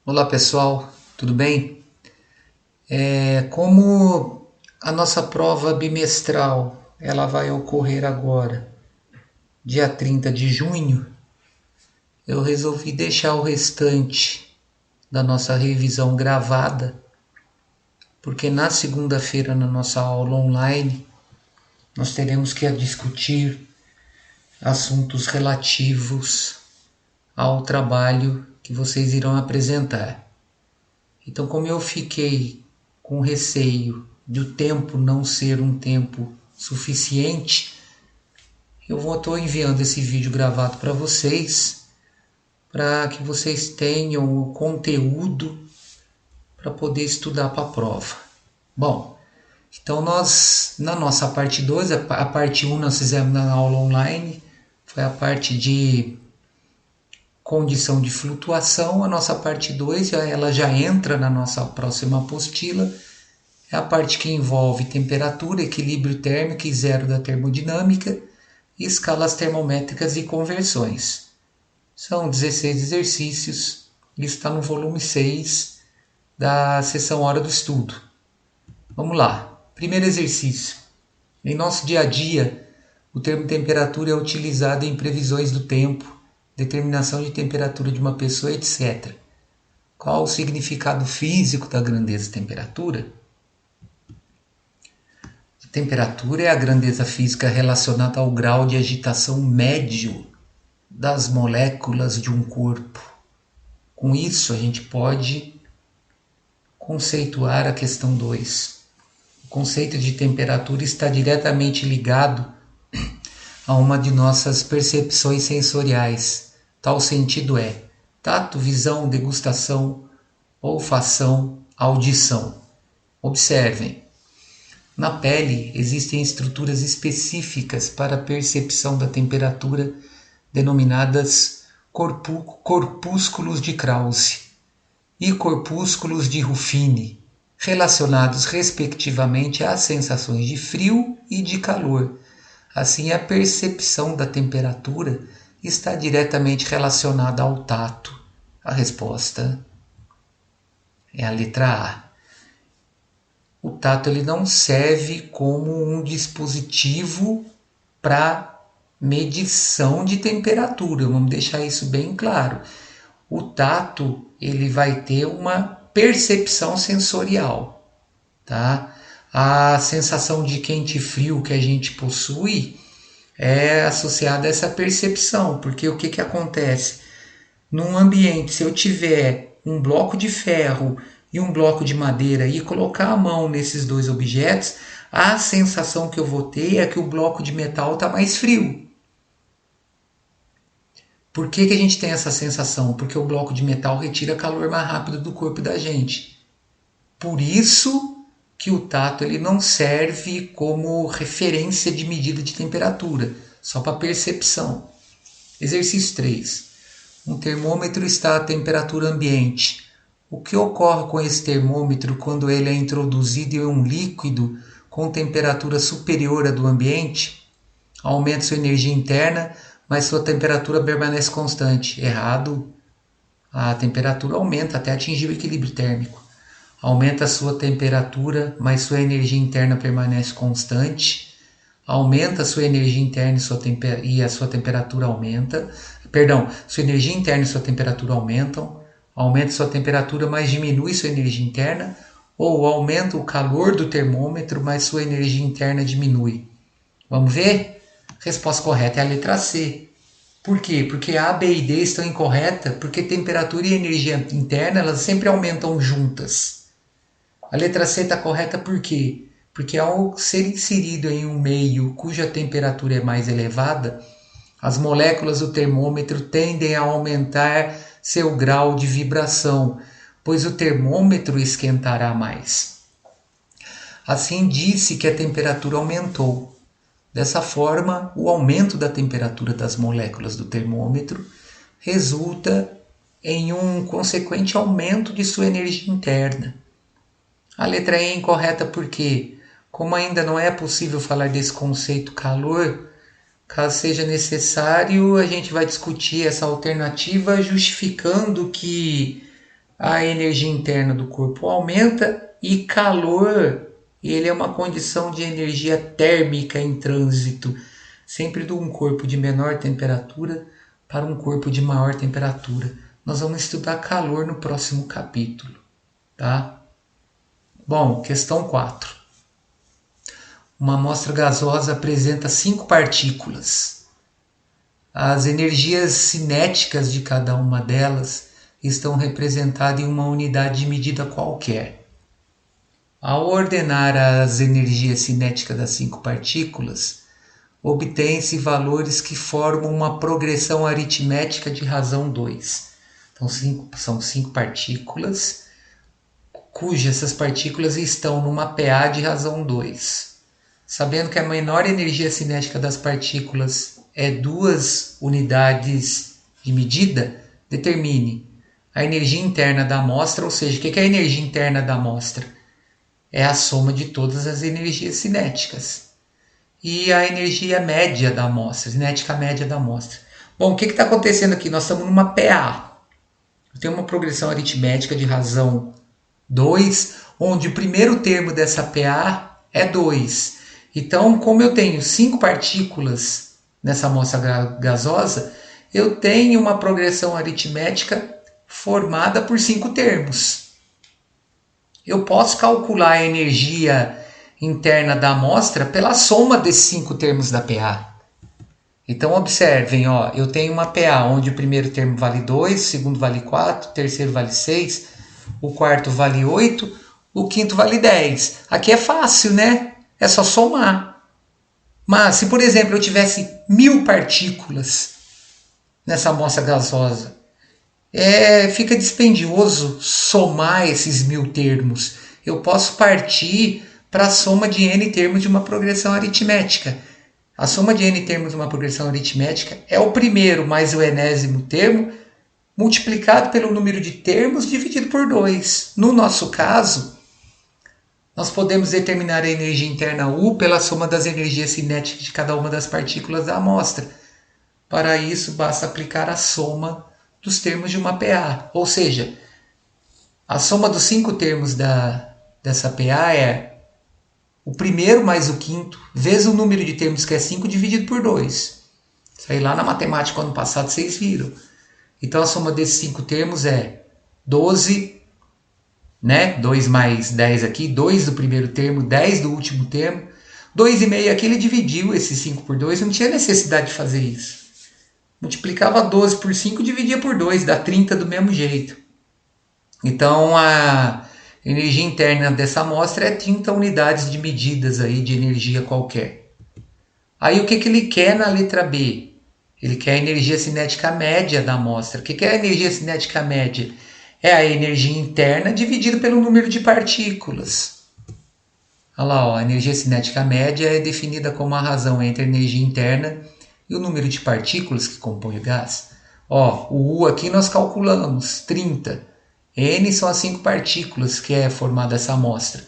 Olá pessoal, tudo bem? Como a nossa prova bimestral ela vai ocorrer agora, dia 30 de junho, eu resolvi deixar o restante da nossa revisão gravada, porque na segunda-feira, na nossa aula online, nós teremos que discutir assuntos relativos ao trabalho que vocês irão apresentar. Então, como eu fiquei com receio de o tempo não ser um tempo suficiente, eu estou enviando esse vídeo gravado para que vocês tenham o conteúdo para poder estudar para a prova. Bom, então nós, na nossa parte 2, a parte 1 nós fizemos na aula online, foi a parte de condição de flutuação, a nossa parte 2 ela já entra na nossa próxima apostila. É a parte que envolve temperatura, equilíbrio térmico e zero da termodinâmica, e escalas termométricas e conversões. São 16 exercícios, isso está no volume 6 da seção Hora do Estudo. Vamos lá. Primeiro exercício. Em nosso dia a dia, o termo temperatura é utilizado em previsões do tempo, determinação de temperatura de uma pessoa, etc. Qual o significado físico da grandeza temperatura? Temperatura é a grandeza física relacionada ao grau de agitação médio das moléculas de um corpo. Com isso, a gente pode conceituar a questão 2. O conceito de temperatura está diretamente ligado a uma de nossas percepções sensoriais. Tal sentido é tato, visão, degustação, olfação, audição. Observem. Na pele existem estruturas específicas para a percepção da temperatura, denominadas corpúsculos de Krause e corpúsculos de Ruffini, relacionados respectivamente às sensações de frio e de calor. Assim, a percepção da temperatura está diretamente relacionada ao tato. A resposta é a letra A. O tato ele não serve como um dispositivo para medição de temperatura. Vamos deixar isso bem claro. O tato ele vai ter uma percepção sensorial, tá? A sensação de quente e frio que a gente possui é associada a essa percepção, porque o que acontece? Num ambiente, se eu tiver um bloco de ferro e um bloco de madeira e colocar a mão nesses dois objetos, a sensação que eu vou ter é que o bloco de metal está mais frio. Por que a gente tem essa sensação? Porque o bloco de metal retira calor mais rápido do corpo da gente. Por isso que o tato ele não serve como referência de medida de temperatura, só para percepção. Exercício 3. Um termômetro está a temperatura ambiente. O que ocorre com esse termômetro quando ele é introduzido em um líquido com temperatura superior à do ambiente? Aumenta sua energia interna, mas sua temperatura permanece constante. Errado. A temperatura aumenta até atingir o equilíbrio térmico. Aumenta a sua temperatura, mas sua energia interna permanece constante. Aumenta a sua energia interna e a sua temperatura aumenta. Perdão, sua energia interna e sua temperatura aumentam. Aumenta sua temperatura, mas diminui sua energia interna, ou aumenta o calor do termômetro, mas sua energia interna diminui. Vamos ver? Resposta correta é a letra C. Por quê? Porque A, B e D estão incorretas, porque temperatura e energia interna elas sempre aumentam juntas. A letra C está correta por quê? Porque ao ser inserido em um meio cuja temperatura é mais elevada, as moléculas do termômetro tendem a aumentar seu grau de vibração, pois o termômetro esquentará mais. Assim disse que a temperatura aumentou. Dessa forma, o aumento da temperatura das moléculas do termômetro resulta em um consequente aumento de sua energia interna. A letra E é incorreta porque, como ainda não é possível falar desse conceito calor, caso seja necessário, a gente vai discutir essa alternativa justificando que a energia interna do corpo aumenta e calor, ele é uma condição de energia térmica em trânsito, sempre de um corpo de menor temperatura para um corpo de maior temperatura. Nós vamos estudar calor no próximo capítulo, tá? Bom, questão 4. Uma amostra gasosa apresenta 5 partículas. As energias cinéticas de cada uma delas estão representadas em uma unidade de medida qualquer. Ao ordenar as energias cinéticas das 5 partículas, obtém-se valores que formam uma progressão aritmética de razão 2. Então são 5 partículas, cujas essas partículas estão numa PA de razão 2. Sabendo que a menor energia cinética das partículas é 2 unidades de medida, determine a energia interna da amostra, ou seja, o que é a energia interna da amostra? É a soma de todas as energias cinéticas. E a energia média da amostra, cinética média da amostra. Bom, o que está acontecendo aqui? Nós estamos numa PA. Eu tenho uma progressão aritmética de razão 2, onde o primeiro termo dessa PA é 2. Então, como eu tenho 5 partículas nessa amostra gasosa, eu tenho uma progressão aritmética formada por 5 termos. Eu posso calcular a energia interna da amostra pela soma desses 5 termos da PA. Então observem, ó, eu tenho uma PA onde o primeiro termo vale 2, o segundo vale 4, o terceiro vale 6, o quarto vale 8, o quinto vale 10. Aqui é fácil, né? É só somar. Mas se, por exemplo, eu tivesse 1000 partículas nessa amostra gasosa, fica dispendioso somar esses 1000 termos. Eu posso partir para a soma de n termos de uma progressão aritmética. A soma de n termos de uma progressão aritmética é o primeiro mais o enésimo termo multiplicado pelo número de termos dividido por 2. No nosso caso, nós podemos determinar a energia interna U pela soma das energias cinéticas de cada uma das partículas da amostra. Para isso, basta aplicar a soma dos termos de uma PA. Ou seja, a soma dos 5 termos dessa PA é o primeiro mais o quinto, vezes o número de termos que é 5 dividido por 2. Isso aí lá na matemática ano passado vocês viram. Então a soma desses 5 termos é 12, né? 2 mais 10 aqui, 2 do primeiro termo, 10 do último termo. 2,5 aqui ele dividiu esses 5 por 2, não tinha necessidade de fazer isso. Multiplicava 12 por 5 e dividia por 2, dá 30 do mesmo jeito. Então a energia interna dessa amostra é 30 unidades de medidas aí de energia qualquer. Aí o que ele quer na letra B? Ele quer a energia cinética média da amostra. O que é a energia cinética média? É a energia interna dividida pelo número de partículas. Olha lá, ó, a energia cinética média é definida como a razão entre a energia interna e o número de partículas que compõe o gás. Ó, o U aqui nós calculamos, 30. N são as 5 partículas que é formada essa amostra.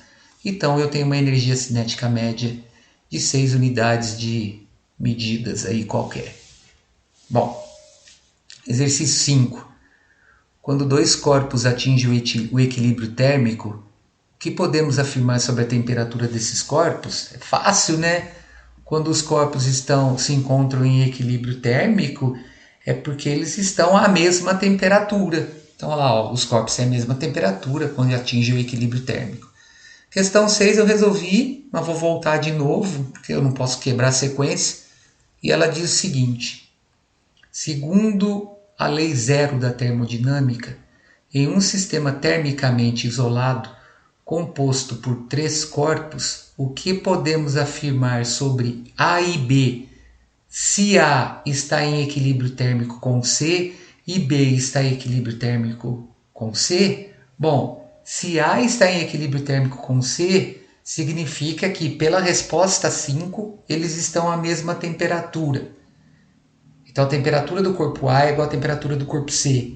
Então eu tenho uma energia cinética média de 6 unidades de medidas aí qualquer. Bom, exercício 5. Quando 2 corpos atingem o equilíbrio térmico, o que podemos afirmar sobre a temperatura desses corpos? É fácil, né? Quando os corpos se encontram em equilíbrio térmico, é porque eles estão à mesma temperatura. Então, olha lá, ó, os corpos têm a mesma temperatura quando atingem o equilíbrio térmico. Questão 6 eu resolvi, mas vou voltar de novo, porque eu não posso quebrar a sequência. E ela diz o seguinte: segundo a lei zero da termodinâmica, em um sistema termicamente isolado, composto por 3 corpos, o que podemos afirmar sobre A e B, se A está em equilíbrio térmico com C e B está em equilíbrio térmico com C? Bom, se A está em equilíbrio térmico com C, significa que, pela resposta 5, eles estão à mesma temperatura. Então, a temperatura do corpo A é igual à temperatura do corpo C.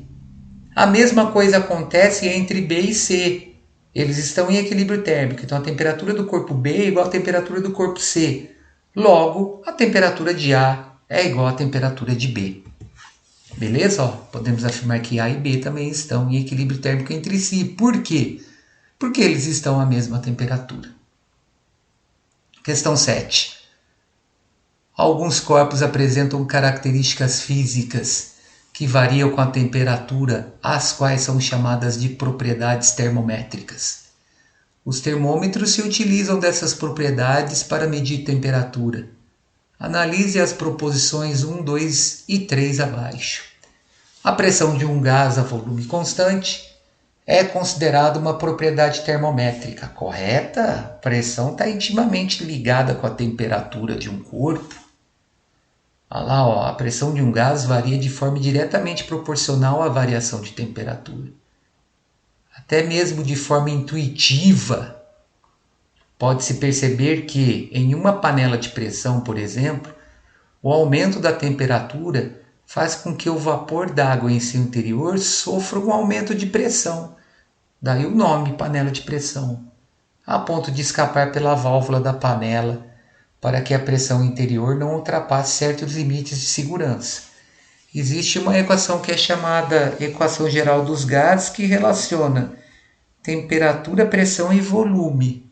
A mesma coisa acontece entre B e C. Eles estão em equilíbrio térmico. Então, a temperatura do corpo B é igual à temperatura do corpo C. Logo, a temperatura de A é igual à temperatura de B. Beleza? Ó, podemos afirmar que A e B também estão em equilíbrio térmico entre si. Por quê? Porque eles estão à mesma temperatura. Questão 7. Alguns corpos apresentam características físicas que variam com a temperatura, as quais são chamadas de propriedades termométricas. Os termômetros se utilizam dessas propriedades para medir temperatura. Analise as proposições 1, 2 e 3 abaixo. A pressão de um gás a volume constante é considerada uma propriedade termométrica, correta? A pressão está intimamente ligada com a temperatura de um corpo. Olha lá, ó, a pressão de um gás varia de forma diretamente proporcional à variação de temperatura. Até mesmo de forma intuitiva, pode-se perceber que em uma panela de pressão, por exemplo, o aumento da temperatura faz com que o vapor d'água em seu interior sofra um aumento de pressão. Daí o nome, panela de pressão, a ponto de escapar pela válvula da panela para que a pressão interior não ultrapasse certos limites de segurança. Existe uma equação que é chamada equação geral dos gases, que relaciona temperatura, pressão e volume.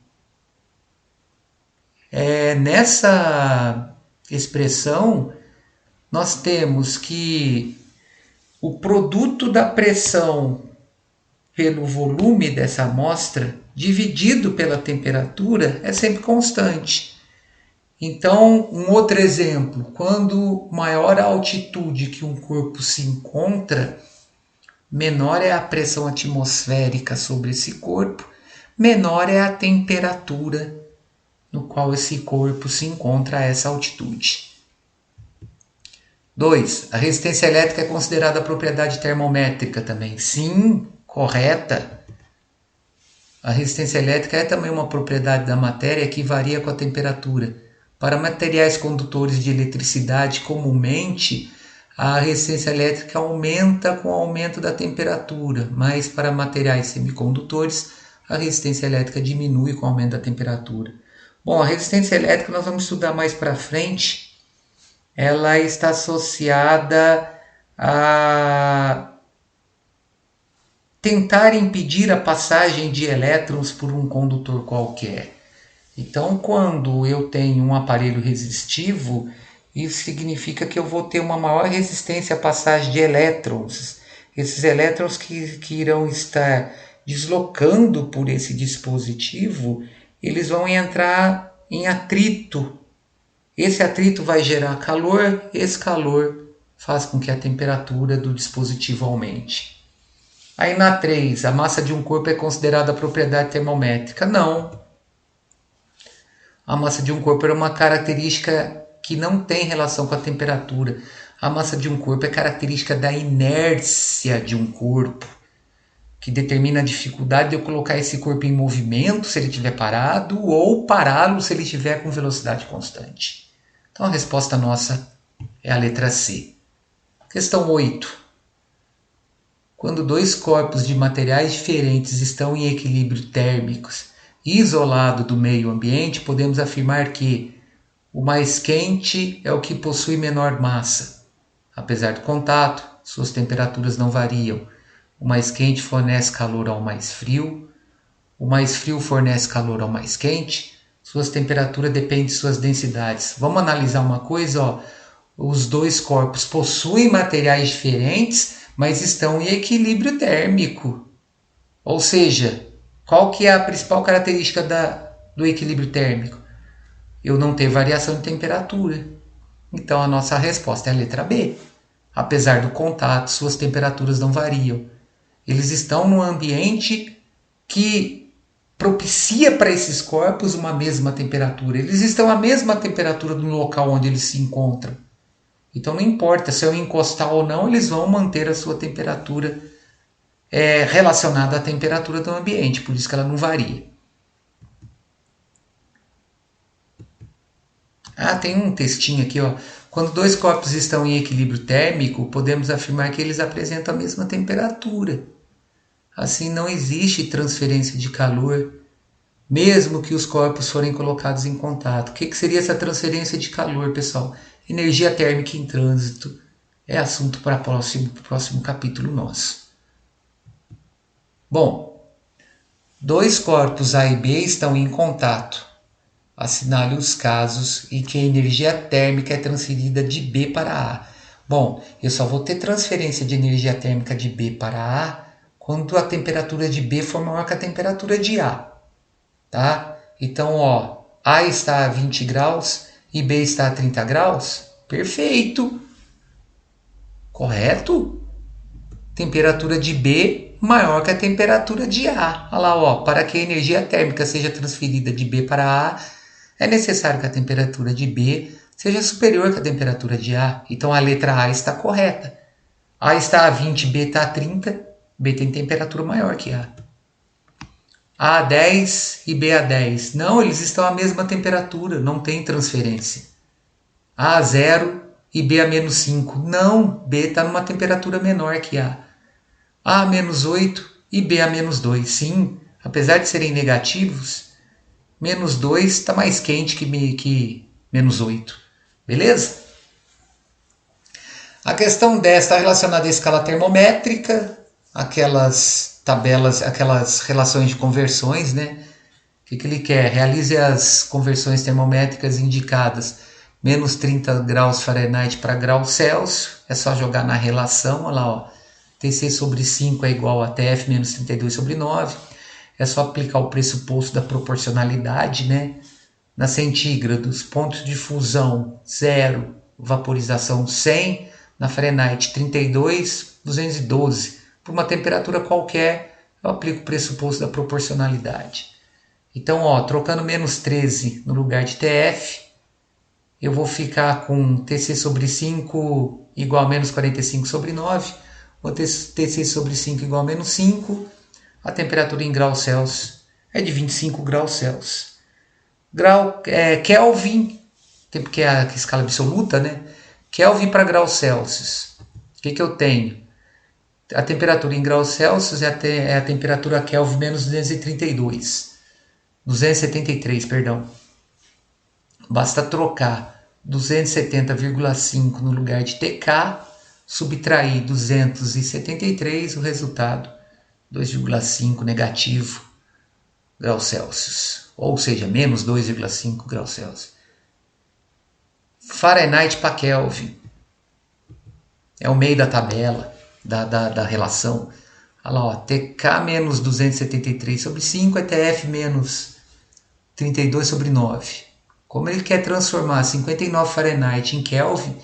Nessa expressão, nós temos que o produto da pressão pelo volume dessa amostra, dividido pela temperatura, é sempre constante. Então, um outro exemplo, quando maior a altitude que um corpo se encontra, menor é a pressão atmosférica sobre esse corpo, menor é a temperatura no qual esse corpo se encontra a essa altitude. 2. A resistência elétrica é considerada propriedade termométrica também. Sim, correta. A resistência elétrica é também uma propriedade da matéria que varia com a temperatura. Para materiais condutores de eletricidade, comumente, a resistência elétrica aumenta com o aumento da temperatura, mas para materiais semicondutores, a resistência elétrica diminui com o aumento da temperatura. Bom, a resistência elétrica nós vamos estudar mais para frente. Ela está associada a tentar impedir a passagem de elétrons por um condutor qualquer. Então, quando eu tenho um aparelho resistivo, isso significa que eu vou ter uma maior resistência à passagem de elétrons. Esses elétrons que irão estar deslocando por esse dispositivo, eles vão entrar em atrito. Esse atrito vai gerar calor, esse calor faz com que a temperatura do dispositivo aumente. Aí na 3, a massa de um corpo é considerada propriedade termométrica? Não. A massa de um corpo é uma característica que não tem relação com a temperatura. A massa de um corpo é característica da inércia de um corpo, que determina a dificuldade de eu colocar esse corpo em movimento se ele estiver parado ou pará-lo se ele estiver com velocidade constante. Então a resposta nossa é a letra C. Questão 8. Quando dois corpos de materiais diferentes estão em equilíbrio térmicos e isolados do meio ambiente, podemos afirmar que o mais quente é o que possui menor massa. Apesar do contato, suas temperaturas não variam. O mais quente fornece calor ao mais frio, o mais frio fornece calor ao mais quente, suas temperaturas dependem de suas densidades. Vamos analisar uma coisa, ó. Os dois corpos possuem materiais diferentes, mas estão em equilíbrio térmico. Ou seja, qual que é a principal característica do equilíbrio térmico? Eu não ter variação de temperatura. Então a nossa resposta é a letra B. Apesar do contato, suas temperaturas não variam. Eles estão num ambiente que propicia para esses corpos uma mesma temperatura. Eles estão à mesma temperatura no local onde eles se encontram. Então não importa se eu encostar ou não, eles vão manter a sua temperatura relacionada à temperatura do ambiente, por isso que ela não varia. Tem um textinho aqui, ó. Quando dois corpos estão em equilíbrio térmico, podemos afirmar que eles apresentam a mesma temperatura. Assim, não existe transferência de calor, mesmo que os corpos forem colocados em contato. O que seria essa transferência de calor, pessoal? Energia térmica em trânsito é assunto para o próximo capítulo nosso. Bom, dois corpos A e B estão em contato. Assinale os casos em que a energia térmica é transferida de B para A. Bom, eu só vou ter transferência de energia térmica de B para A quando a temperatura de B for maior que a temperatura de A. Tá? Então, ó, A está a 20 graus e B está a 30 graus. Perfeito! Correto? Temperatura de B maior que a temperatura de A. Olha lá, ó, para que a energia térmica seja transferida de B para A, é necessário que a temperatura de B seja superior que a temperatura de A. Então a letra A está correta. A está a 20, B está a 30. B tem temperatura maior que A. A a 10 e B a 10. Não, eles estão à mesma temperatura, não tem transferência. A a 0 e B a menos 5. Não, B está numa temperatura menor que A. A a menos 8 e B a menos 2. Sim, apesar de serem negativos, menos 2 está mais quente que menos 8. Beleza? A questão 10 está relacionada à escala termométrica, aquelas tabelas, aquelas relações de conversões, né? O que ele quer? Realize as conversões termométricas indicadas. Menos 30 graus Fahrenheit para graus Celsius. É só jogar na relação, olha lá, ó. Tc sobre 5 é igual a Tf menos 32 sobre 9. É só aplicar o pressuposto da proporcionalidade, né? Na centígrados, pontos de fusão 0, vaporização 100. Na Fahrenheit 32, 212. Por uma temperatura qualquer, eu aplico o pressuposto da proporcionalidade. Então, ó, trocando menos 13 no lugar de Tf, eu vou ficar com Tc sobre 5 igual a menos 45 sobre 9. Vou ter Tc sobre 5 igual a menos 5. A temperatura em graus Celsius é de 25 graus Celsius. Kelvin, porque é a escala absoluta, né? Kelvin para graus Celsius. O que eu tenho? A temperatura em graus Celsius é a temperatura Kelvin menos 273, perdão. Basta trocar 270,5 no lugar de TK, subtrair 273, o resultado 2,5 negativo graus Celsius, ou seja, menos 2,5 graus Celsius. Fahrenheit para Kelvin é o meio da tabela, da relação. Olha lá, ó, TK menos 273 sobre 5 é TF menos 32 sobre 9. Como ele quer transformar 59 Fahrenheit em Kelvin,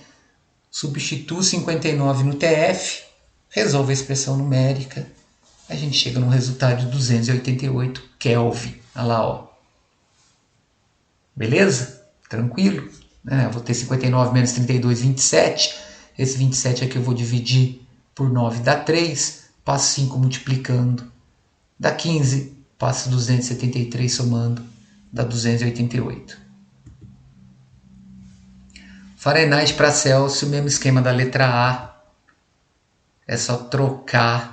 substitua 59 no TF, resolve a expressão numérica, a gente chega no resultado de 288 Kelvin. Olha lá, ó. Beleza? Tranquilo? Eu vou ter 59 menos 32, 27. Esse 27 aqui eu vou dividir por 9, dá 3. Passo 5 multiplicando, dá 15. Passo 273 somando, dá 288. Fahrenheit para Celsius, mesmo esquema da letra A. É só trocar.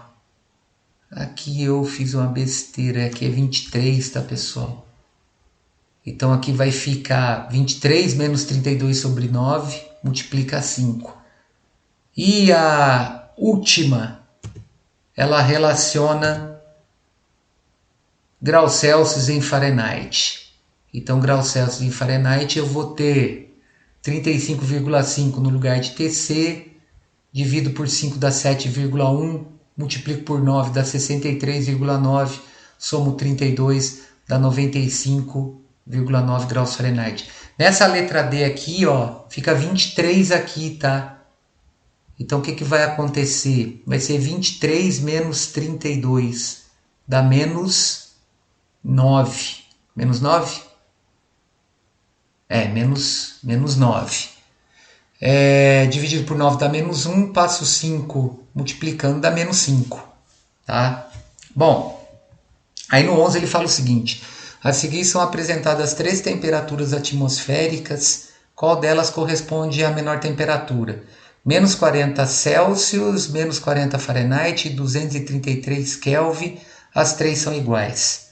Aqui eu fiz uma besteira, aqui é 23, tá, pessoal? Então aqui vai ficar 23 menos 32 sobre 9, multiplica 5. E a última, ela relaciona graus Celsius em Fahrenheit. Então graus Celsius em Fahrenheit eu vou ter 35,5 no lugar de Tc, divido por 5 dá 7,1, multiplico por 9 dá 63,9, somo 32 dá 95,9 graus Fahrenheit. Nessa letra D aqui, ó, fica 23 aqui, tá? Então o que vai acontecer? Vai ser 23 menos 32, dá menos 9. Menos 9? Menos 9. Dividido por 9 dá menos 1, passo 5 multiplicando dá menos 5. Tá? Bom, aí no 11 ele fala o seguinte: a seguir são apresentadas 3 temperaturas atmosféricas, qual delas corresponde à menor temperatura? Menos 40 Celsius, menos 40 Fahrenheit e 233 Kelvin, as 3 são iguais.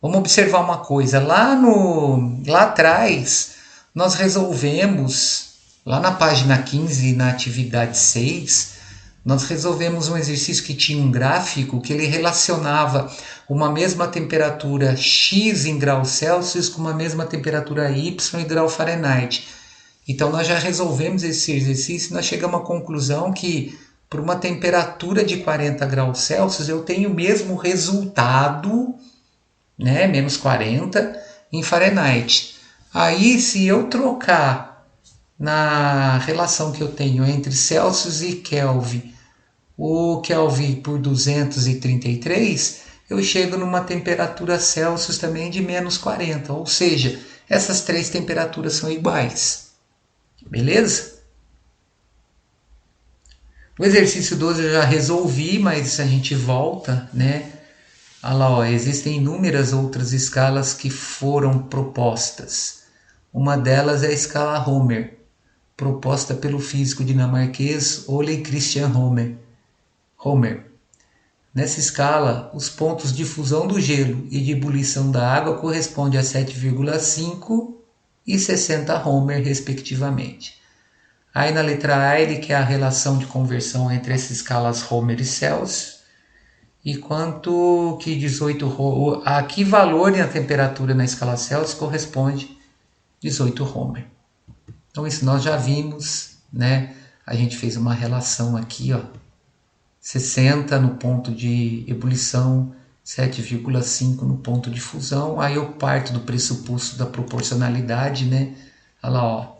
Vamos observar uma coisa, lá atrás nós resolvemos Lá na página 15, na atividade 6, nós resolvemos um exercício que tinha um gráfico que ele relacionava uma mesma temperatura X em graus Celsius com uma mesma temperatura Y em grau Fahrenheit. Então nós já resolvemos esse exercício e nós chegamos à conclusão que por uma temperatura de 40 graus Celsius eu tenho o mesmo resultado, né, menos 40 em Fahrenheit. Aí se eu trocar na relação que eu tenho entre Celsius e Kelvin, o Kelvin por 233, eu chego numa temperatura Celsius também de menos 40, ou seja, essas três temperaturas são iguais. Beleza? O exercício 12 eu já resolvi, mas a gente volta, né? Olha lá, ó, existem inúmeras outras escalas que foram propostas. Uma delas é a escala Homer, proposta pelo físico dinamarquês Ole Christian Homer. Nessa escala, os pontos de fusão do gelo e de ebulição da água correspondem a 7,5 e 60 Homer, respectivamente. Aí na letra A ele quer a relação de conversão entre essas escalas Homer e Celsius. E quanto que 18 a que valor na temperatura na escala Celsius corresponde 18 Homer. Então isso nós já vimos, né? A gente fez uma relação aqui, ó. 60 no ponto de ebulição, 7,5 no ponto de fusão. Aí eu parto do pressuposto da proporcionalidade, né? Olha lá, ó.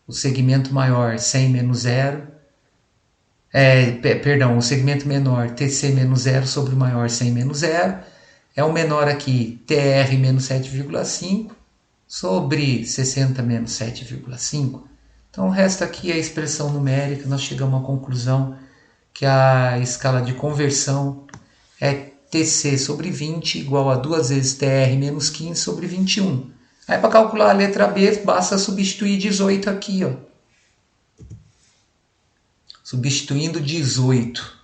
O segmento maior, 100 menos 0. O segmento menor, TC menos 0 sobre o maior, 100 menos 0. É o menor aqui, TR menos 7,5 sobre 60 menos 7,5. Então o resto aqui é a expressão numérica. Nós chegamos à conclusão que a escala de conversão é TC sobre 20 igual a 2 vezes TR menos 15 sobre 21. Aí para calcular a letra B, basta substituir 18 aqui, ó. Substituindo 18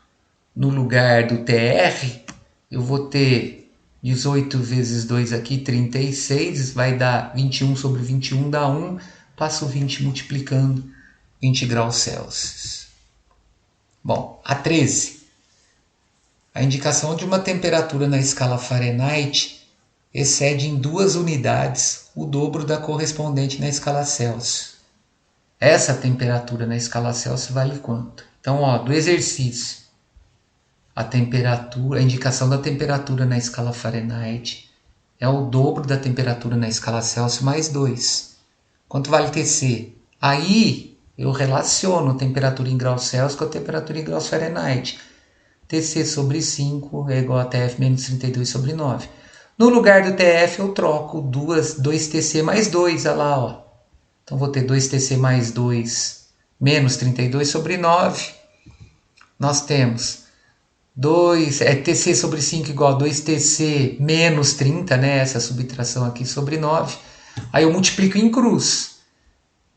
no lugar do TR, eu vou ter 18 vezes 2 aqui, 36, vai dar 21 sobre 21, dá 1, passo 20 multiplicando 20 graus Celsius. Bom, a 13. A indicação de uma temperatura na escala Fahrenheit excede em 2 unidades o dobro da correspondente na escala Celsius. Essa temperatura na escala Celsius vale quanto? Então, ó, do exercício, a indicação da temperatura na escala Fahrenheit é o dobro da temperatura na escala Celsius mais 2. Quanto vale TC? Aí eu relaciono a temperatura em graus Celsius com a temperatura em graus Fahrenheit. TC sobre 5 é igual a TF menos 32 sobre 9. No lugar do TF eu troco 2TC mais 2, olha lá, ó. Então vou ter 2TC mais 2 menos 32 sobre 9. Nós temos TC sobre 5 igual a 2TC menos 30, né? Essa subtração aqui sobre 9. Aí eu multiplico em cruz.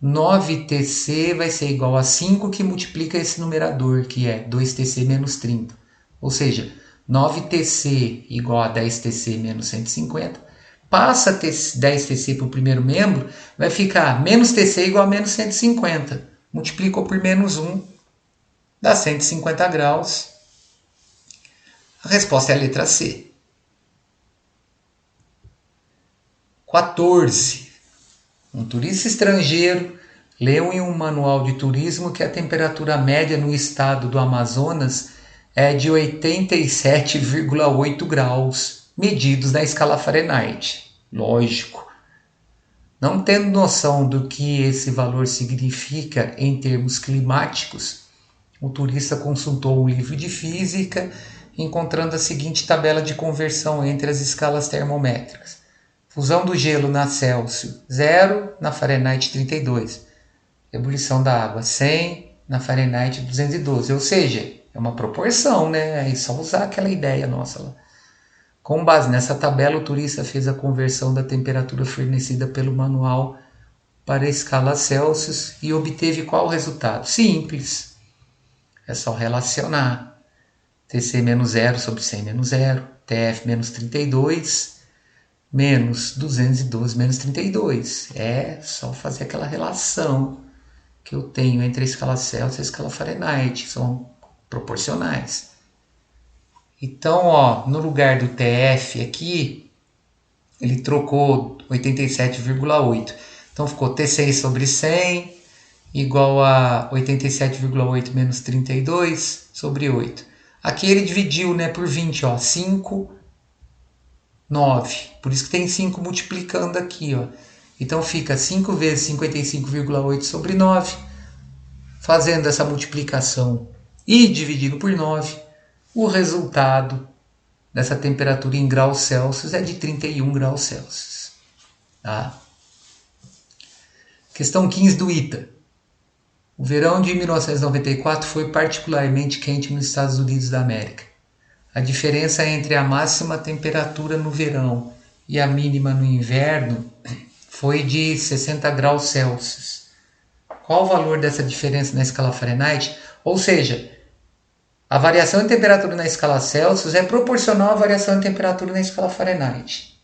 9TC vai ser igual a 5 que multiplica esse numerador, que é 2TC menos 30. Ou seja, 9TC igual a 10TC menos 150. Passa 10TC para o primeiro membro, vai ficar menos TC igual a menos 150. Multiplicou por menos 1, dá 150 graus. A resposta é a letra C. 14. Um turista estrangeiro leu em um manual de turismo que a temperatura média no estado do Amazonas é de 87,8 graus, medidos na escala Fahrenheit. Lógico. Não tendo noção do que esse valor significa em termos climáticos, o turista consultou um livro de física, encontrando a seguinte tabela de conversão entre as escalas termométricas. Fusão do gelo na Celsius, 0, na Fahrenheit 32. Ebulição da água, 100, na Fahrenheit 212. Ou seja, é uma proporção, né? É só usar aquela ideia nossa lá. Com base nessa tabela, o turista fez a conversão da temperatura fornecida pelo manual para a escala Celsius e obteve qual resultado? Simples. É só relacionar. TC menos 0 sobre 100 menos 0. TF menos 32 menos 212 menos 32. É só fazer aquela relação que eu tenho entre a escala Celsius e a escala Fahrenheit, são proporcionais. Então, ó, no lugar do TF aqui, ele trocou 87,8. Então ficou T6 sobre 100 igual a 87,8 menos 32 sobre 8. Aqui ele dividiu, né, por 20, ó, 5, 9. Por isso que tem 5 multiplicando aqui, ó. Então fica 5 vezes 55,8 sobre 9. Fazendo essa multiplicação e dividindo por 9, o resultado dessa temperatura em graus Celsius é de 31 graus Celsius. Tá? Questão 15 do ITA. O verão de 1994 foi particularmente quente nos Estados Unidos da América. A diferença entre a máxima temperatura no verão e a mínima no inverno foi de 60 graus Celsius. Qual o valor dessa diferença na escala Fahrenheit? Ou seja, a variação de temperatura na escala Celsius é proporcional à variação de temperatura na escala Fahrenheit.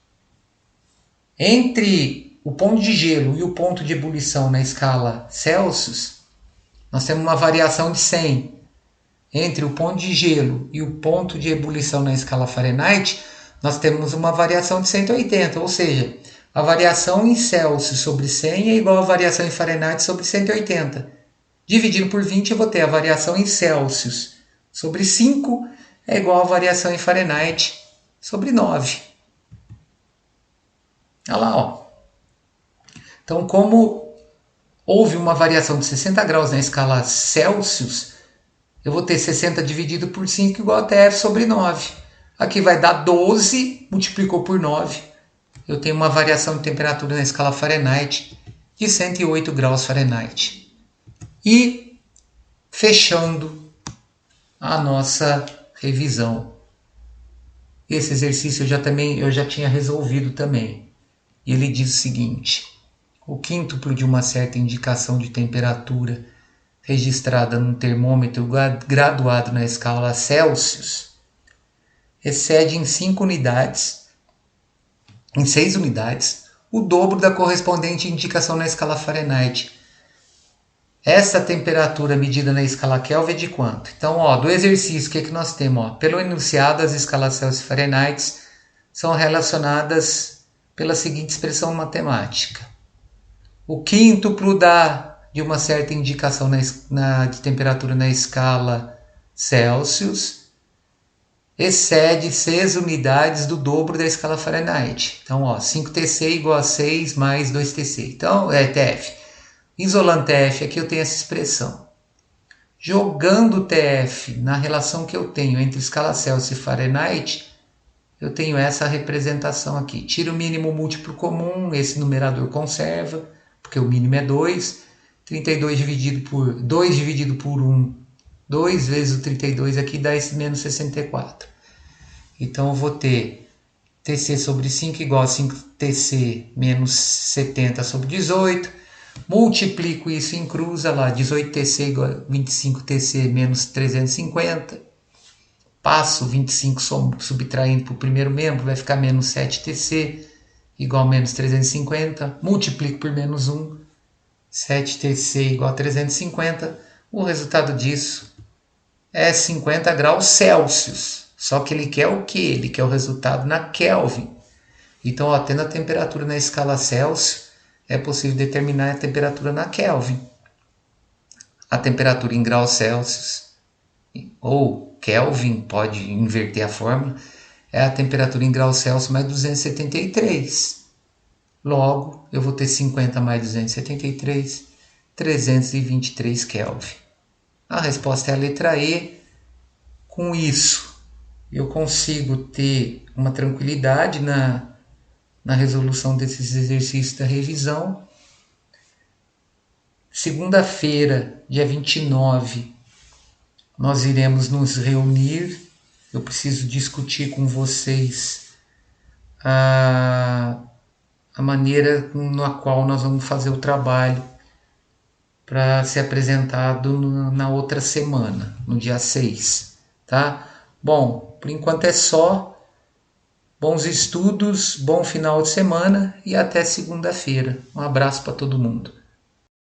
Entre o ponto de gelo e o ponto de ebulição na escala Celsius, nós temos uma variação de 100. Entre o ponto de gelo e o ponto de ebulição na escala Fahrenheit, nós temos uma variação de 180, ou seja, a variação em Celsius sobre 100 é igual à variação em Fahrenheit sobre 180. Dividido por 20, eu vou ter a variação em Celsius sobre 5 é igual à variação em Fahrenheit sobre 9. Olha lá, ó. Então, como houve uma variação de 60 graus na escala Celsius, eu vou ter 60 dividido por 5 igual a TF sobre 9. Aqui vai dar 12, multiplicou por 9. Eu tenho uma variação de temperatura na escala Fahrenheit de 108 graus Fahrenheit. E fechando a nossa revisão. Esse exercício eu já tinha resolvido também. E ele diz o seguinte: o quíntuplo de uma certa indicação de temperatura registrada num termômetro graduado na escala Celsius excede em 6 unidades, o dobro da correspondente indicação na escala Fahrenheit. Essa temperatura medida na escala Kelvin é de quanto? Então, ó, do exercício, o que nós temos? Ó, pelo enunciado, as escalas Celsius e Fahrenheit são relacionadas pela seguinte expressão matemática. O quíntuplo de uma certa indicação de temperatura na escala Celsius excede 6 unidades do dobro da escala Fahrenheit. Então, ó, 5Tc igual a 6 mais 2Tc. Então, é TF. Isolando TF, aqui eu tenho essa expressão. Jogando TF na relação que eu tenho entre escala Celsius e Fahrenheit, eu tenho essa representação aqui. Tiro o mínimo múltiplo comum, esse numerador conserva, porque o mínimo é 2. 32 dividido por 1, 2 vezes o 32 aqui dá esse menos 64. Então eu vou ter Tc sobre 5 igual a 5Tc menos 70 sobre 18. Multiplico isso em cruz, olha lá, 18Tc igual a 25Tc menos 350. Passo 25 subtraindo para o primeiro membro, vai ficar menos 7Tc igual a menos 350. Multiplico por menos 1. 7Tc igual a 350. O resultado disso é 50 graus Celsius. Só que ele quer o quê? Ele quer o resultado na Kelvin. Então, ó, tendo a temperatura na escala Celsius, é possível determinar a temperatura na Kelvin. A temperatura em graus Celsius, ou Kelvin, pode inverter a fórmula, é a temperatura em graus Celsius mais 273. Logo, eu vou ter 50 mais 273, 323 Kelvin. A resposta é a letra E. Com isso, eu consigo ter uma tranquilidade na resolução desses exercícios da revisão. Segunda-feira, dia 29, nós iremos nos reunir. Eu preciso discutir com vocês a maneira na qual nós vamos fazer o trabalho para ser apresentado na outra semana, no dia 6, tá? Bom, por enquanto é só. Bons estudos, bom final de semana e até segunda-feira. Um abraço para todo mundo.